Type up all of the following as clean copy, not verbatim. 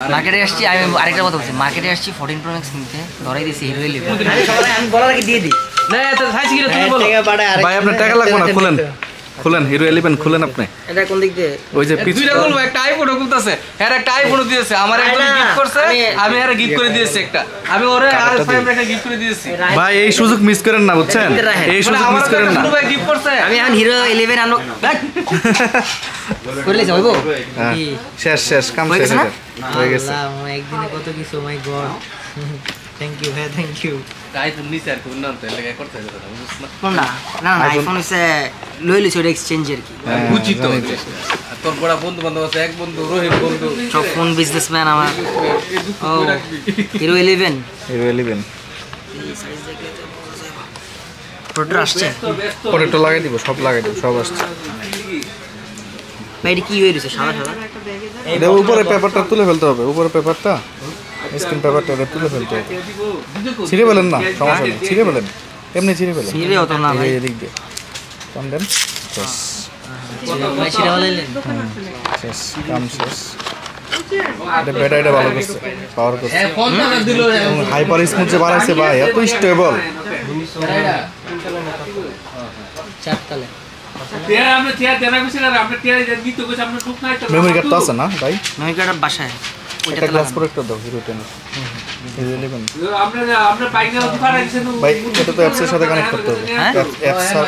মার্কেটে আসছি আমি আরেকটা কথা বলছি মার্কেটে আসছি 14 প্রো ম্যাক্স কিনতে ধরাই দিছি হিরো 11 সবাই আমি বলার আগে দিয়ে দিই না এত সাইজ কি তুমি বলো ভাই আপনার টাকা লাগবে না খুলেন খুলেন হিরো 11 খুলেন আপনি এটা কোন দিক দিয়ে ওই যে দুইটা বলবো একটা আইফোন খুলতেছে এর একটা আইফোন দিয়েছে আমার একজন গিফট করছে আমি এর গিফট করে দিয়েছি একটা আমি ওরে আর5 একটা গিফট করে দিয়েছি ভাই এই সুযোগ মিস করেন না বুঝছেন এই সুযোগ মিস করেন না ভাই গিফট করছে আমি এখন হিরো 11 আনবো করলে যাবো শেষ শেষ কাম শেষ হয়ে গেছে আল্লাহ একদিনে কত কিছু মাই গড থ্যাংক ইউ ভাই থ্যাংক ইউ আইফোন নিছে আর কোন নাম তো লাগে করতে হবে না না আইফোন হইছে লই লিছো এক্সচেঞ্জের কি বুঝি তো তোর বড় বন্ধু বান্ধব আছে এক বন্ধু রহিম বন্ধু সব ফোন বিজনেসম্যান আমার হিরো 11 হিরো 11 প্রোডাক্ট আসছে পরেটা লাগাই দিব সব লাগাই দিব সব আসছে ভাই কি হইছে সাদা সাদা এটা উপরে পেপারটা তুলে ফেলতে হবে উপরে পেপারটা স্ক্রিন পেপারটা তুলে ফেলতে হবে ছিঁড়ে ফেলেন না সমস্যা নেই ছিঁড়ে ফেলেন এমনি ছিঁড়ে ফেলেন ছিঁড়ে হতো না ভাই এদিক দিয়ে কাম দেন শেষ ভাই ছিঁড়ে ফেলেন শেষ কাম শেষ এটা ব্যাটারিটা ভালো করছে পাওয়ার করছে হাইপার স্মুথ যে বাড়াইছে ভাই এত স্টেবল চারতলে মেমরি কার্ড তো আছে না ভাই মেমরি কার্ড বাসায় একটা গ্লাস প্রোটেক্টর দাও হিরো 10 হিরো 11 ভাই এটা তো অ্যাপসের সাথে কানেক্ট করতে হবে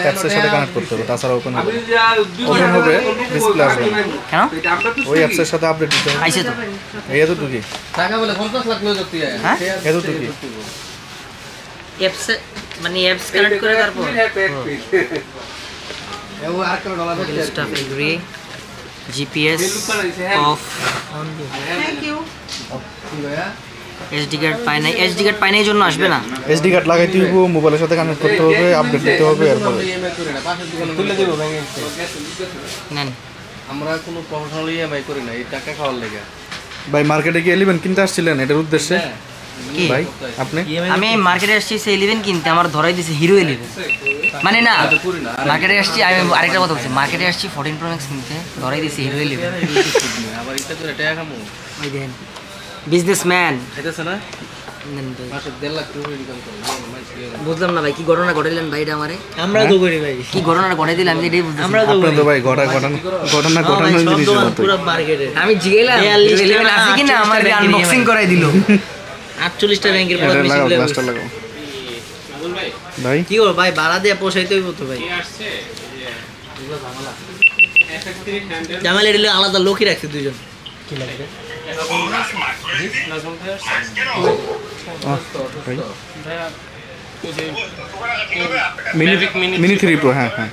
অ্যাপসের সাথে কানেক্ট করতে হবে তাছাড়া ওপেন হবে ডিসপ্লে আসবে কেন ওই অ্যাপসের সাথে আপডেট দিতে হবে আইছে তো এই এত টুকি টাকা বলে 50 লাখ লয়ে যাচ্ছে হ্যাঁ এত টুকি অ্যাপস মানে অ্যাপস কানেক্ট করে তারপর stuff agree GPS off thank you SD card পাই নাই এসডি কার্ড পাই নাই জন্য আসবে না এসডি কার্ড লাগাইতে হবে মোবাইলের সাথে কানেক্ট করতে হবে আপডেট দিতে হবে এরপর তুলে দেব ব্যাংকে নেন আমরা কোনো প্রফেশনাল ইএমআই করি না এই টাকা খাওয়ার লাগা ভাই মার্কেটে কি 11 কিনতে আসছিলেন এটার উদ্দেশ্যে কি ভাই আপনি আমি মার্কেটে আসছি সে 11 কিনতে আমার ধরাই দিছে হিরো 11 মানে না মার্কেটে আসছি আমি আরেকটা কথা বলছি মার্কেটে আসছি 14 প্রো ম্যাক্স কিনতে ধরাই দিছে হিরো 11 আবার এটা করে টাকা কামু ওই দেন বিজনেসম্যান খাইতেছ না নেন ভাই মাসে 1.5 লাখ টাকা ইনকাম করে বুঝলাম না ভাই কি ঘটনা ঘটাইলেন ভাই এটা আমারে আমরা তো করি ভাই কি ঘটনা ঘটাই দিলাম আমি এটাই বুঝছি আমরা তো আপনার তো ভাই ঘটনা জিনিস পুরো মার্কেটে আমি জিগেলাম 11 আছে কিনা আমার আনবক্সিং করাই দিল 48টা ব্যাংকের পুরো মেশিন লাগাও লাগে গ্লাসটা লাগাও ভাই কি করব ভাই ভাড়া দিয়ে পোষাইতে হইব তো ভাই জামাল এর আলাদা লোকই রাখছে দুইজন কি লাগবে মিনি 3 প্রো হ্যাঁ হ্যাঁ